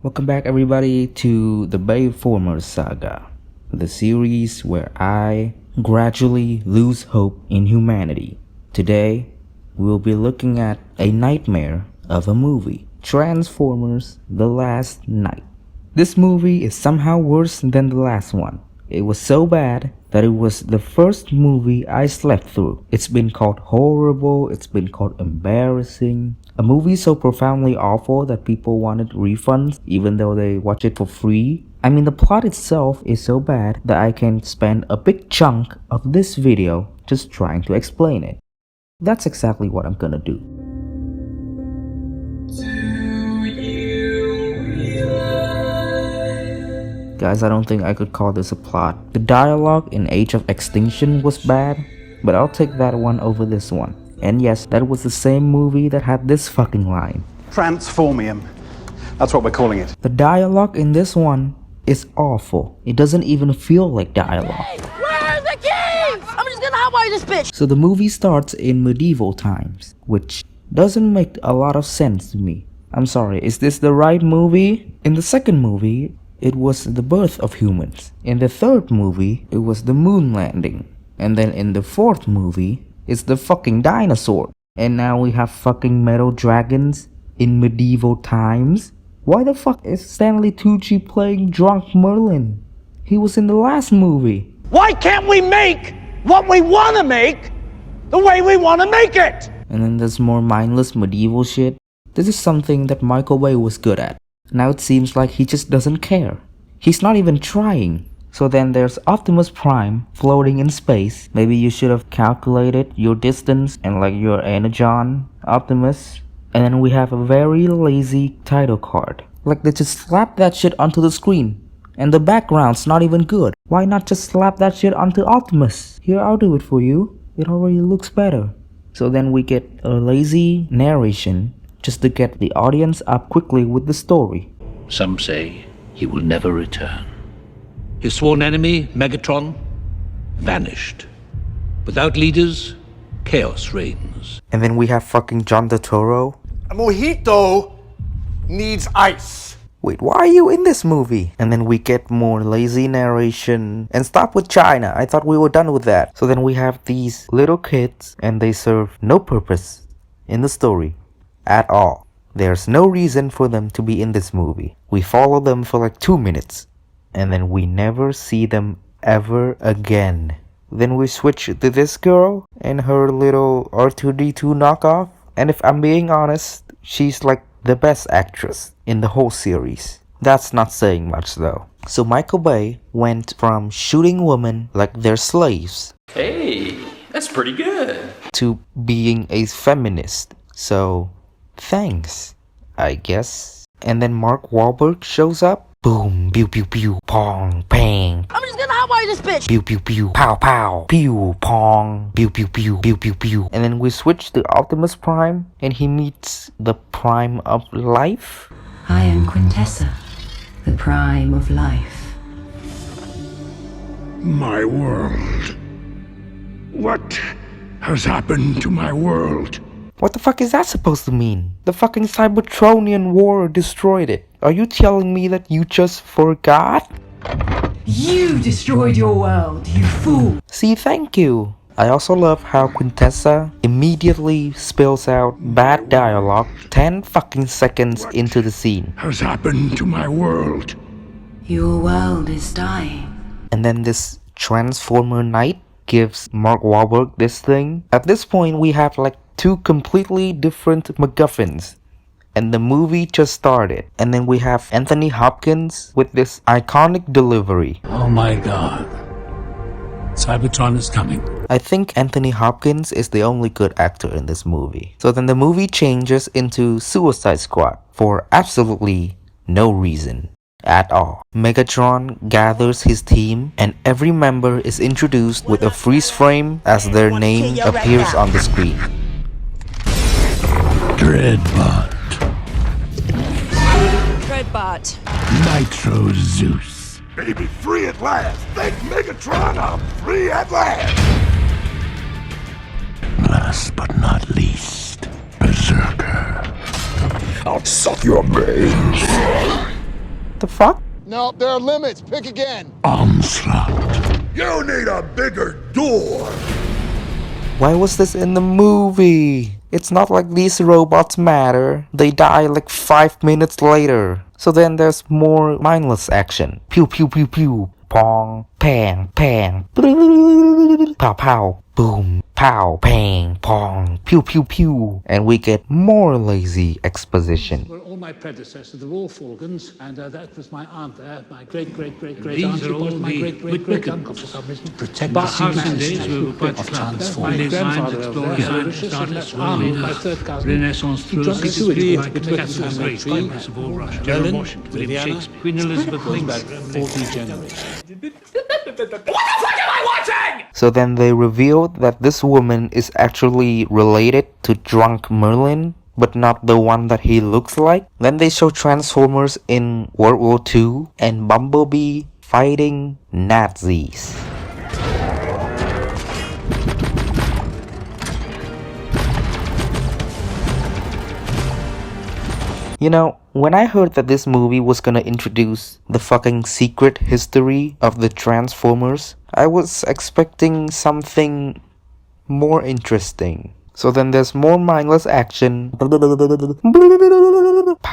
Welcome back everybody to the Bayhem saga, the series where I gradually lose hope in humanity. Today, we'll be looking at a nightmare of a movie, Transformers: The Last Night. This movie is somehow worse than the last one. It was so bad that it was the first movie I slept through. It's been called horrible, it's been called embarrassing. A movie so profoundly awful that people wanted refunds even though they watch it for free. I mean, the plot itself is so bad that I can spend a big chunk of this video just trying to explain it. That's exactly what I'm gonna do. Guys, I don't think I could call this a plot. The dialogue in Age of Extinction was bad, but I'll take that one over this one. And yes, that was the same movie that had this fucking line. Transformium. That's what we're calling it. The dialogue in this one is awful. It doesn't even feel like dialogue. Where are the keys? I'm just gonna hotwire this bitch. So the movie starts in medieval times, which doesn't make a lot of sense to me. I'm sorry, is this the right movie? In the second movie, it was the birth of humans. In the third movie, it was the moon landing. And then in the fourth movie, it's the fucking dinosaur. And now we have fucking metal dragons in medieval times. Why the fuck is Stanley Tucci playing drunk Merlin? He was in the last movie. Why can't we make what we want to make the way we want to make it? And then there's more mindless medieval shit. This is something that Michael Bay was good at. Now it seems like he just doesn't care. He's not even trying. So then there's Optimus Prime floating in space. Maybe you should have calculated your distance and like your energon, Optimus. And then we have a very lazy title card. Like they just slapped that shit onto the screen. And the background's not even good. Why not just slap that shit onto Optimus? Here, I'll do it for you. It already looks better. So then we get a lazy narration just to get the audience up quickly with the story. Some say he will never return. His sworn enemy, Megatron, vanished. Without leaders, chaos reigns. And then we have fucking John Turturro. A mojito needs ice. Wait, why are you in this movie? And then we get more lazy narration. And stop with China. I thought we were done with that. So then we have these little kids and they serve no purpose in the story at all. There's no reason for them to be in this movie. We follow them for like 2 minutes. And then we never see them ever again. Then we switch to this girl and her little R2-D2 knockoff. And if I'm being honest, she's like the best actress in the whole series. That's not saying much though. So Michael Bay went from shooting women like they're slaves. Hey, that's pretty good. To being a feminist. So thanks, I guess. And then Mark Wahlberg shows up. Boom, pew pew pew, pong, pang. I'm just gonna hotwire this bitch. Pew pew pew, pow pow, pew pong, pew pew pew, pew pew pew. And then we switch to Optimus Prime, and he meets the Prime of Life. I am Quintessa, the Prime of Life. My world. What has happened to my world? What the fuck is that supposed to mean? The fucking Cybertronian war destroyed it. Are you telling me that you just forgot? You destroyed your world, you fool! See, thank you. I also love how Quintessa immediately spills out bad dialogue 10 fucking seconds into the scene. Has happened to my world? Your world is dying. And then this Transformer Night gives Mark Wahlberg this thing. At this point, we have like 2 completely different MacGuffins. And the movie just started. And then we have Anthony Hopkins with this iconic delivery. Oh my god. Cybertron is coming. I think Anthony Hopkins is the only good actor in this movie. So then the movie changes into Suicide Squad for absolutely no reason at all. Megatron gathers his team and every member is introduced with a freeze frame as their name appears on the screen. Dreadbot. Dreadbot. Nitro Zeus. Baby, free at last. Thank Megatron, I'm free at last. Last but not least, Berserker. I'll suck your brains. The fuck? No, there are limits. Pick again. Onslaught. You need a bigger door. Why was this in the movie? It's not like these robots matter. They die like 5 minutes later. So then there's more mindless action. Pew pew pew pew. Pong, pang, pang. Pow pow. Boom. Pow, pang, pong. Pew pew pew. And we get more lazy exposition. Were all my predecessors, they're all Falcons, and that was my aunt there, my great-great-great-great-aunt. These are all my great-great-great-uncle for some reason. Protect the days were quite my grandfather started my third cousin. Renaissance through German, Washington, William Shakespeare, Queen Elizabeth, 40 generations. So then they revealed that this woman is actually related to Drunk Merlin, but not the one that he looks like. Then they show Transformers in World War II and Bumblebee fighting Nazis. You know, when I heard that this movie was gonna introduce the fucking secret history of the Transformers, I was expecting something more interesting. So then there's more mindless action. Pow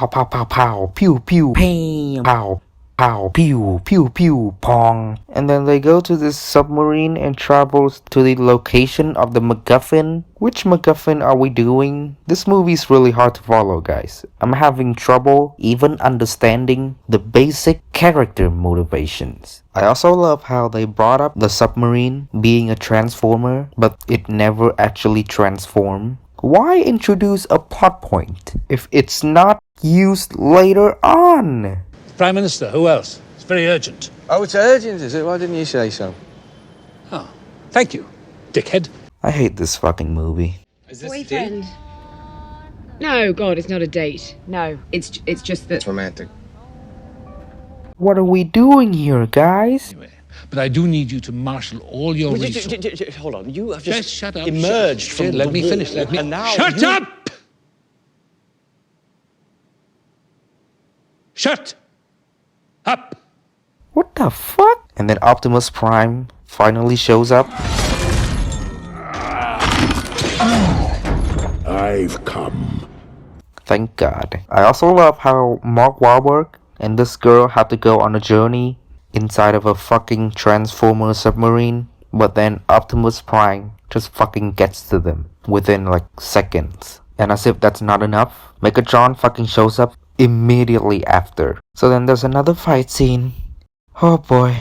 pow pow pow. Pew pew. Pam. Pow. Pow. Pew. Pew pew. Pong. And then they go to this submarine and travels to the location of the MacGuffin. Which MacGuffin are we doing? This movie is really hard to follow, guys. I'm having trouble even understanding the basic character motivations. I also love how they brought up the submarine being a transformer, but it never actually transformed. Why introduce a plot point if it's not used later on? Prime Minister, who else? It's very urgent. Oh, it's urgent, is it? Why didn't you say so? Oh, thank you, dickhead. I hate this fucking movie. Is this Boyfriend. No, God, it's not a date. No, it's just that. It's romantic. What are we doing here, guys? Anyway, but I do need you to marshal all your resources. Hold on, you have Just shut up. emerged from Let the me war, finish. Let me. and now Shut you- up! Shut up! What the fuck? And then Optimus Prime finally shows up. I've come. Thank God. I also love how Mark Wahlberg and this girl have to go on a journey inside of a fucking Transformer submarine, but then Optimus Prime just fucking gets to them within like seconds. And as if that's not enough, Megatron fucking shows up immediately after. So then there's another fight scene. Oh boy.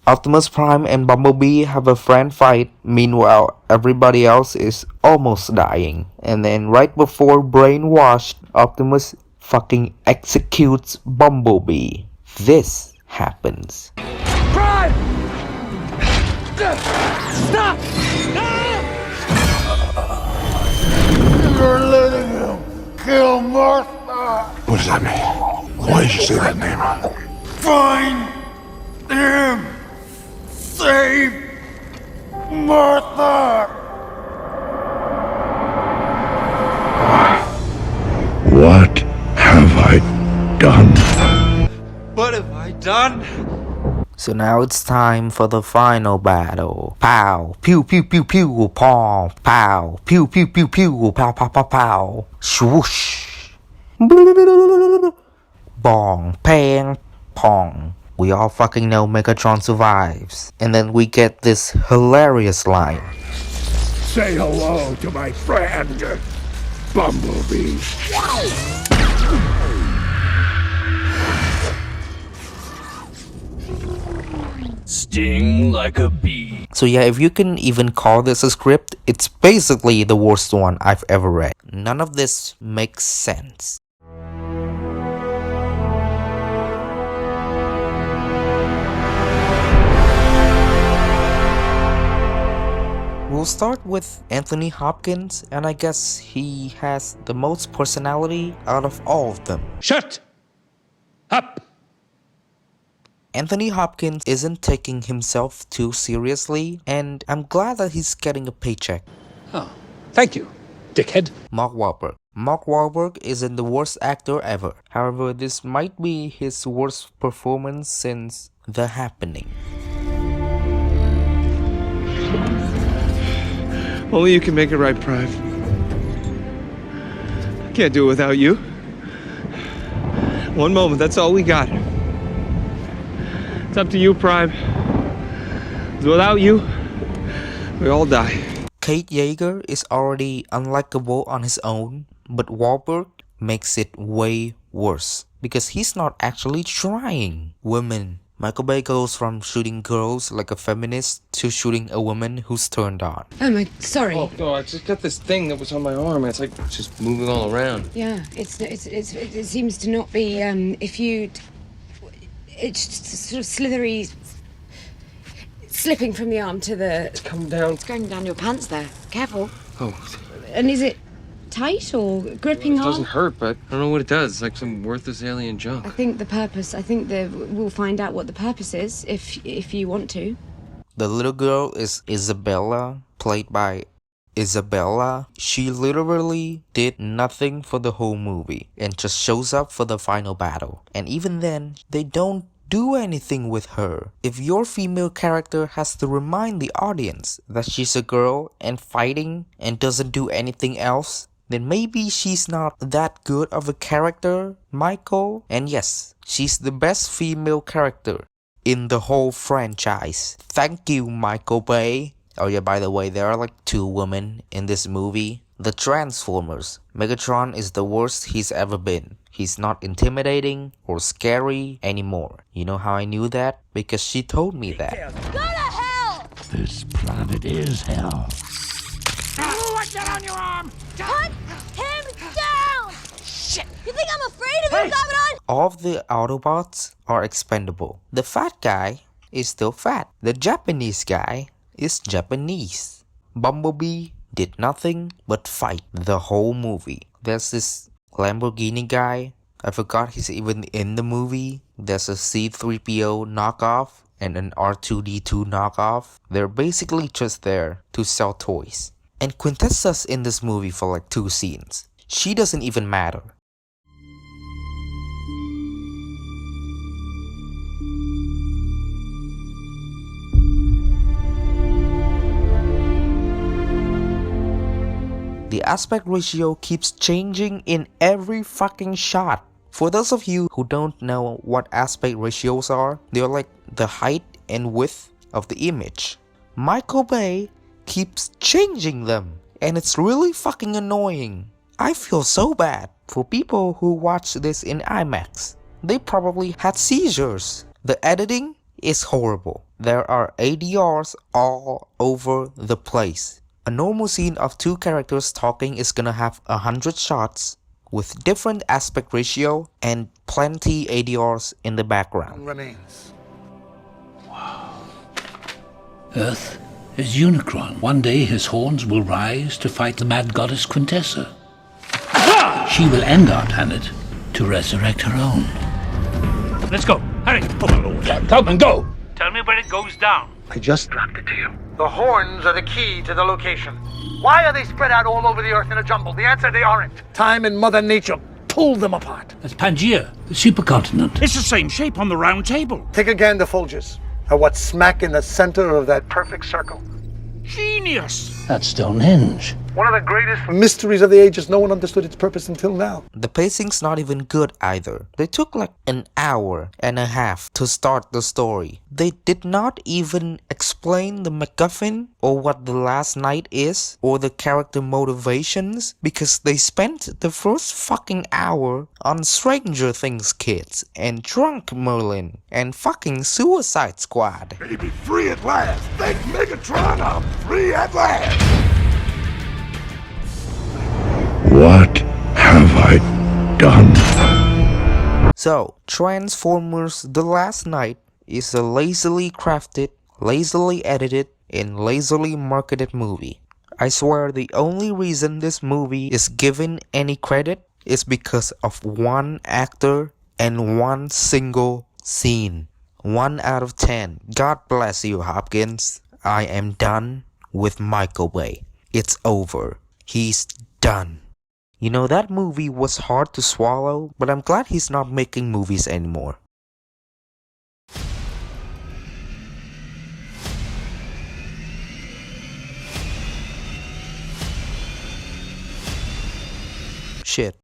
Optimus Prime and Bumblebee have a friend fight. Meanwhile, everybody else is almost dying. And then right before Brainwashed, Optimus fucking executes Bumblebee. This happens. Prime! Stop! You're letting him kill Martha. What does that mean? Why did you say that name? Find him. Save Martha. What have I done? What have I done? So now it's time for the final battle. Pow, pew pew pew pew, pong, pow, pew pew pew pew, pow pow pow pow, swoosh. Bong, pang, pong. We all fucking know Megatron survives. And then we get this hilarious line. Say hello to my friend, Bumblebee. Sting like a bee. So yeah, if you can even call this a script, it's basically the worst one I've ever read. None of this makes sense. We'll start with Anthony Hopkins, and I guess he has the most personality out of all of them. Shut up! Anthony Hopkins isn't taking himself too seriously, and I'm glad that he's getting a paycheck. Oh, thank you, dickhead. Mark Wahlberg. Mark Wahlberg isn't the worst actor ever. However, this might be his worst performance since The Happening. Only you can make it right, Prime. I can't do it without you. One moment, that's all we got. It's up to you, Prime. Without you, we all die. Cade Yeager is already unlikable on his own, but Wahlberg makes it way worse because he's not actually trying. Women. Michael Bay goes from shooting girls like a feminist to shooting a woman who's turned on. Oh my, sorry. Oh, no, I just got this thing that was on my arm. It's like just moving all around. Yeah, it seems to not be, if you... It's just sort of slithery... Slipping from the arm to the... It's coming down. It's going down your pants there. Careful. Oh. And is it tight or gripping It hard? doesn't hurt, but I don't know what it does. It's like some worthless alien junk. I think we'll find out what the purpose is if you want to. The little girl is Isabella, played by Isabella. She literally did nothing for the whole movie and just shows up for the final battle. And even then, they don't do anything with her. If your female character has to remind the audience that she's a girl and fighting and doesn't do anything else, then maybe she's not that good of a character, Michael. And yes, she's the best female character in the whole franchise. Thank you, Michael Bay. Oh yeah, by the way, there are like 2 women in this movie. The Transformers. Megatron is the worst he's ever been. He's not intimidating or scary anymore. You know how I knew that? Because she told me that. Go to hell! This planet is hell. What's that on your arm? Put him down! Shit! You think I'm afraid of you, Commodore? All of the Autobots are expendable. The fat guy is still fat. The Japanese guy is Japanese. Bumblebee did nothing but fight the whole movie. There's this Lamborghini guy. I forgot he's even in the movie. There's a C-3PO knockoff and an R2-D2 knockoff. They're basically just there to sell toys. And Quintessa's in this movie for like 2 scenes. She doesn't even matter. The aspect ratio keeps changing in every fucking shot. For those of you who don't know what aspect ratios are, they're like the height and width of the image. Michael Bay keeps changing them, and it's really fucking annoying. I feel so bad for people who watch this in IMAX. They probably had seizures. The editing is horrible. There are ADRs all over the place. A normal scene of 2 characters talking is gonna have 100 shots with different aspect ratio and plenty ADRs in the background. Remains. Earth is Unicron. One day his horns will rise to fight the mad goddess Quintessa. She will end our planet to resurrect her own. Let's go. Hurry. Come and go. Tell me where it goes down. I just dropped it to you. The horns are the key to the location. Why are they spread out all over the Earth in a jumble? The answer, they aren't. Time and Mother Nature pulled them apart. That's Pangea, the supercontinent. It's the same shape on the round table. Take a gander, Folgers, at what's smack in the center of that perfect circle. Genius! That's Stonehenge. One of the greatest mysteries of the ages. No one understood its purpose until now. The pacing's not even good either. They took like an hour and a half to start the story. They did not even explain the MacGuffin or what the last night is or the character motivations because they spent the first fucking hour on Stranger Things kids and Drunk Merlin and fucking Suicide Squad. Baby, free at last. Thank Megatron, I'm free at last. What have I done? So, Transformers The Last Night is a lazily crafted, lazily edited, and lazily marketed movie. I swear the only reason this movie is given any credit is because of one actor and one single scene. 1 out of 10. God bless you, Hopkins. I am done with Michael Bay. It's over. He's done. You know, that movie was hard to swallow, but I'm glad he's not making movies anymore. Shit,